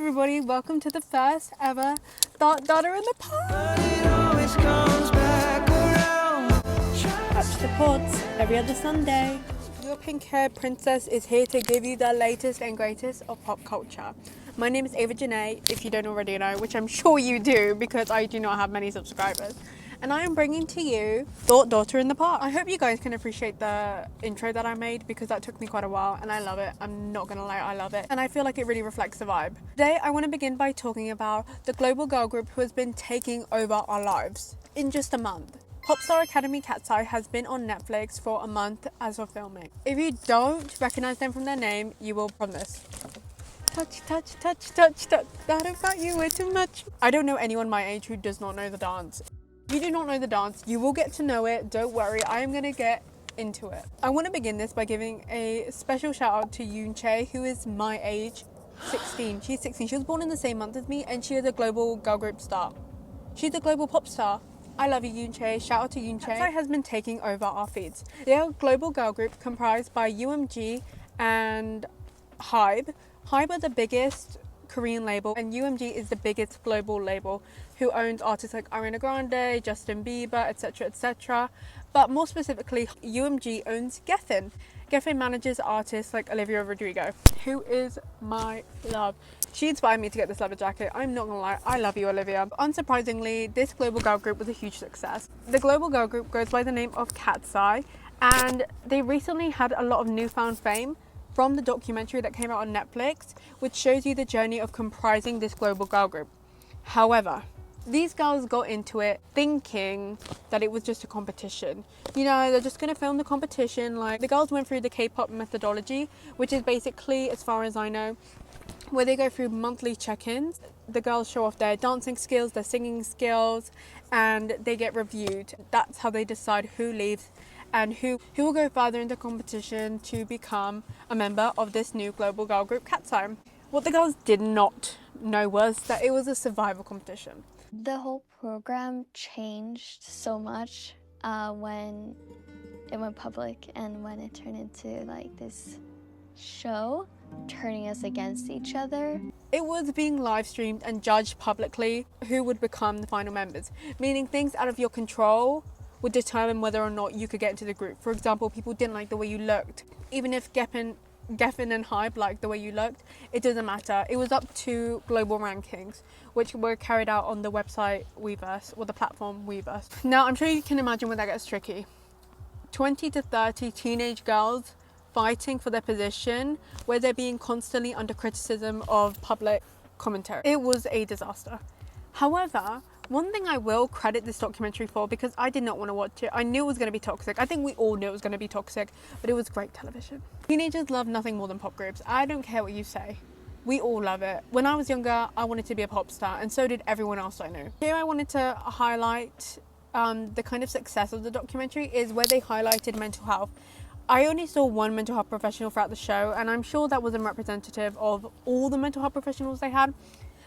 everybody, welcome to the first ever Daughter in the Pod. Touch the pods every other Sunday. Your pink hair princess is here to give you the latest and greatest of pop culture. My name is Ava Janae, if you don't already know, which I'm sure you do because I do not have many subscribers. And I am bringing to you Daughter in the Park. I hope you guys can appreciate the intro that I made because that took me quite a while and I love it. I'm not gonna lie, I love it. And I feel like it really reflects the vibe. Today, I want to begin by talking about the global girl group who has been taking over our lives in just a month. Pop Star Academy Katseye has been on Netflix for a month as of filming. If you don't recognize them from their name, you will from this. Touch, touch, touch, touch, touch. That about you way too much. I don't know anyone my age who does not know the dance. If you do not know the dance, you will get to know it. Don't worry, I am gonna get into it. I want to begin this by giving a special shout out to UMG, who is my age, 16. She's 16. She was born in the same month as me, and she is a global girl group star. She's a global pop star. I love you, UMG. Shout out to UMG. Katseye has been taking over our feeds. They are a global girl group comprised by UMG and HYBE. HYBE are the biggest Korean label and UMG is the biggest global label who owns artists like Ariana Grande, Justin Bieber, etc, etc. But more specifically, UMG owns Geffen. Geffen manages artists like Olivia Rodrigo, who is my love. She inspired me to get this leather jacket. I'm not gonna lie, I love you, Olivia. Unsurprisingly, this global girl group was a huge success. The global girl group goes by the name of Katseye, and they recently had a lot of newfound fame from the documentary that came out on Netflix, which shows you the journey of comprising this global girl group. However, these girls got into it thinking that it was just a competition. You know, they're just gonna film the competition. Like, the girls went through the K-pop methodology, which is basically, as far as I know, where they go through monthly check-ins. The girls show off their dancing skills, their singing skills, and they get reviewed. That's how they decide who leaves and who will go further in the competition to become a member of this new global girl group, Katseye. What the girls did not know was that it was a survival competition. The whole program changed so much when it went public and when it turned into like this show turning us against each other. It was being live streamed and judged publicly who would become the final members, meaning things out of your control would determine whether or not you could get into the group. For example, people didn't like the way you looked. Even if Geffen and HYBE liked the way you looked, it doesn't matter. It was up to global rankings, which were carried out on the website Weverse, or the platform Weverse. Now, I'm sure you can imagine when that gets tricky. 20 to 30 teenage girls fighting for their position, where they're being constantly under criticism of public commentary. It was a disaster. However, one thing I will credit this documentary for, because I did not want to watch it. I knew it was going to be toxic. I think we all knew it was going to be toxic, but it was great television. Teenagers love nothing more than pop groups. I don't care what you say. We all love it. When I was younger, I wanted to be a pop star, and so did everyone else I knew. Here I wanted to highlight the kind of success of the documentary is where they highlighted mental health. I only saw one mental health professional throughout the show, and I'm sure that wasn't representative of all the mental health professionals they had.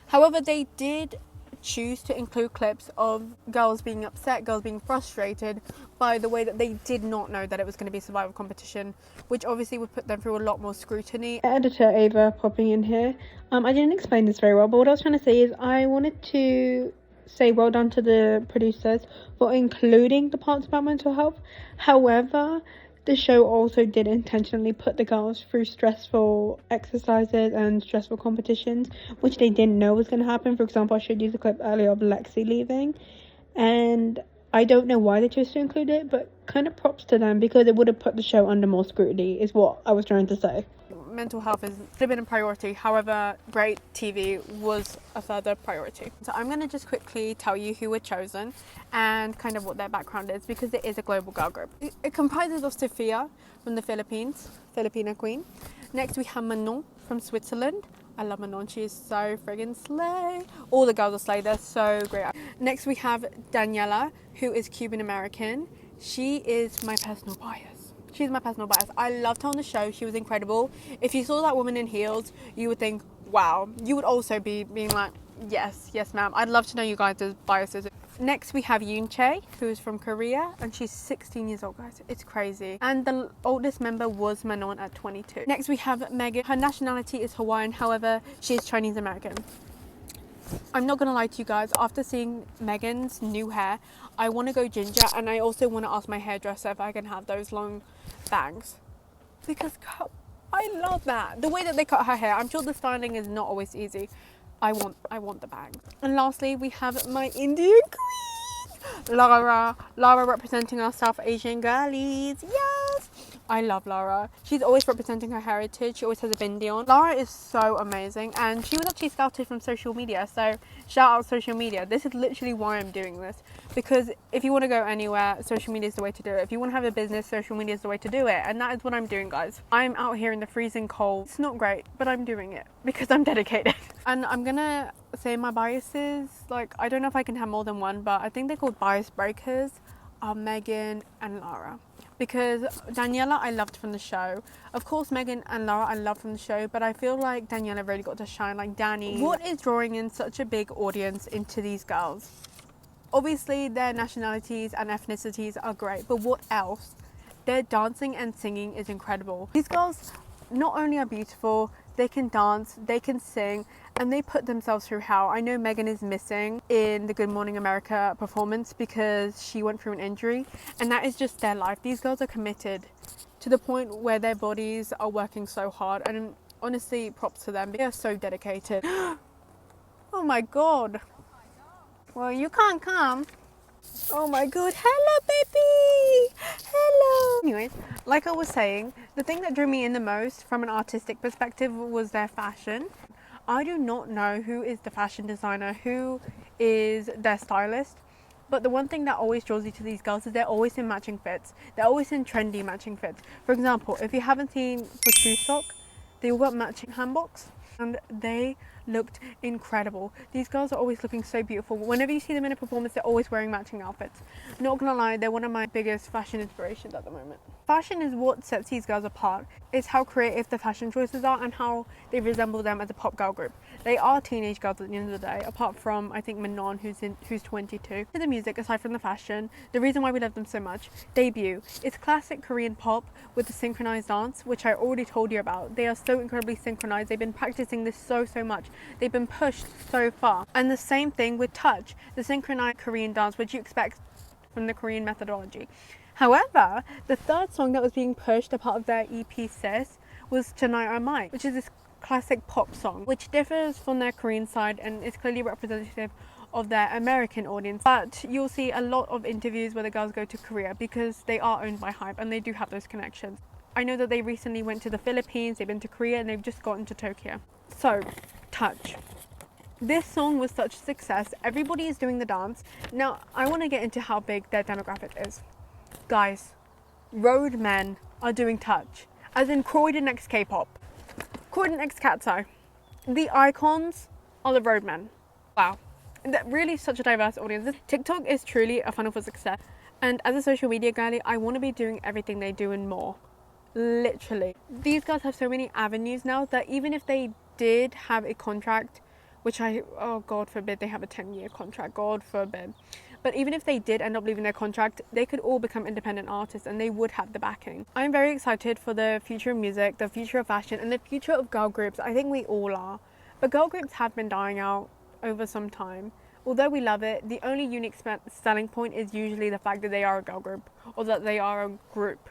However, they did choose to include clips of girls being upset, girls being frustrated by the way that they did not know that it was going to be a survival competition, which obviously would put them through a lot more scrutiny. Editor Ava popping in here. I didn't explain this very well, but what I was trying to say is I wanted to say well done to the producers for including the parts about mental health. However, the show also did intentionally put the girls through stressful exercises and stressful competitions, which they didn't know was going to happen. For example, I showed you the clip earlier of Lexi leaving, and I don't know why they chose to include it, but kind of props to them because it would have put the show under more scrutiny, is what I was trying to say. Mental health has been a priority, however, great TV was a further priority. So I'm going to just quickly tell you who were chosen and kind of what their background is, because it is a global girl group. It comprises of Sophia from the Philippines, Filipina queen. Next we have Manon from Switzerland. I love Manon, she is so friggin' slay. All the girls are slay, they're so great. Next we have Daniela, who is Cuban American. She is my personal bias. She's my personal bias. I loved her on the show. She was incredible. If you saw that woman in heels, you would think, wow. You would also be being like, yes, ma'am. I'd love to know you guys' biases. Next we have Yoonchae, who is from Korea, and she's 16 years old, guys. It's crazy. And the oldest member was Manon at 22. Next we have Megan. Her nationality is Hawaiian, however, she is Chinese American. I'm not gonna lie to you guys, after seeing Megan's new hair, I want to go ginger, and I also want to ask my hairdresser if I can have those long bangs. Because I love that. The way that they cut her hair, I'm sure the styling is not always easy. I want the bangs. And lastly, we have my Indian queen, Lara. Lara representing our South Asian girlies. Yes! I love Lara. She's always representing her heritage. She always has a bindi on. Lara is so amazing, and she was actually scouted from social media, so shout out social media. This is literally why I'm doing this, because if you want to go anywhere, social media is the way to do it. If you want to have a business, social media is the way to do it, and that is what I'm doing, guys. I'm out here in the freezing cold. It's not great, but I'm doing it because I'm dedicated. And I'm gonna say my biases, like, I don't know if I can have more than one, but I think they're called bias breakers, are Megan and Lara. Because Daniela I loved from the show. Of course, Megan and Lara I loved from the show, but I feel like Daniela really got to shine, like Danny. What is drawing in such a big audience into these girls? Obviously, their nationalities and ethnicities are great, but what else? Their dancing and singing is incredible. These girls not only are beautiful, they can dance, they can sing, and they put themselves through hell. I know Megan is missing in the Good Morning America performance because she went through an injury, and that is just their life. These girls are committed to the point where their bodies are working so hard, and honestly, props to them. They are so dedicated. Oh my god. Well, you can't come. Oh my god, hello baby, hello. Anyways, like I was saying, the thing that drew me in the most from an artistic perspective was their fashion. I do not know who is the fashion designer, who is their stylist, but the one thing that always draws you to these girls is they're always in matching fits. They're always in trendy matching fits. For example, if you haven't seen for Chuseok, they all got matching hanboks, and they looked incredible. These girls are always looking so beautiful. Whenever you see them in a performance, they're always wearing matching outfits. Not gonna lie, they're one of my biggest fashion inspirations at the moment. Fashion is what sets these girls apart. It's how creative the fashion choices are and how they resemble them as a pop girl group. They are teenage girls at the end of the day, apart from I think Manon, who's 22. The music, aside from the fashion, the reason why we love them so much, debut. It's classic Korean pop with the synchronized dance, which I already told you about. They are so incredibly synchronized. They've been practicing this so much. They've been pushed so far. And the same thing with touch, the synchronized Korean dance, which you expect from the Korean methodology. However, the third song that was being pushed, a part of their EP Sis, was Tonight I Might, which is this classic pop song, which differs from their Korean side and is clearly representative of their American audience. But you'll see a lot of interviews where the girls go to Korea because they are owned by HYBE and they do have those connections. I know that they recently went to the Philippines, they've been to Korea, and they've just gotten to Tokyo. So, touch. This song was such a success. Everybody is doing the dance. Now, I want to get into how big their demographic is. Guys, road men are doing touch. As in Croydon x K-pop. Croydon x Katseye. The icons are the road men. Wow. That really is such a diverse audience. TikTok is truly a funnel for success. And as a social media girlie, I want to be doing everything they do and more. Literally. These guys have so many avenues now that even if they did have a contract, which oh God forbid they have a 10-year contract, God forbid. But even if they did end up leaving their contract, they could all become independent artists and they would have the backing. I'm very excited for the future of music, the future of fashion, and the future of girl groups. I think we all are. But girl groups have been dying out over some time. Although we love it, the only unique selling point is usually the fact that they are a girl group or that they are a group.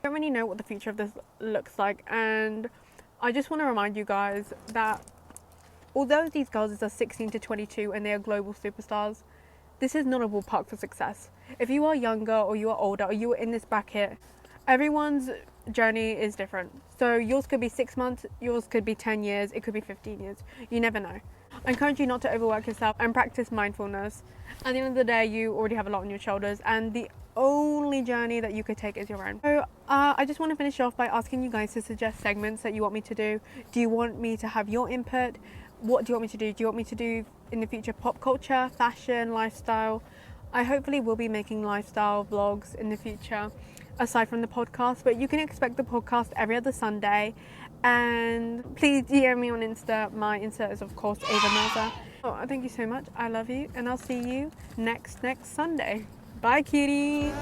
I don't really know what the future of this looks like, and I just want to remind you guys that although these girls are 16 to 22 and they are global superstars, this is not a ballpark for success. If you are younger or you are older or you are in this bracket, everyone's journey is different. So yours could be 6 months, yours could be 10 years, it could be 15 years. You never know. I encourage you not to overwork yourself and practice mindfulness. At the end of the day, you already have a lot on your shoulders, and the only journey that you could take is your own. So I just want to finish off by asking you guys to suggest segments that you want me to do. Do you want me to have your input? What do you want me to do? Do you want me to do in the future pop culture, fashion, lifestyle? I hopefully will be making lifestyle vlogs in the future aside from the podcast, but you can expect the podcast every other Sunday, And please DM me on Insta. My Insta is of course Ava Melza. Oh, thank you so much. I love you, and I'll see you next Sunday. Bye, cutie.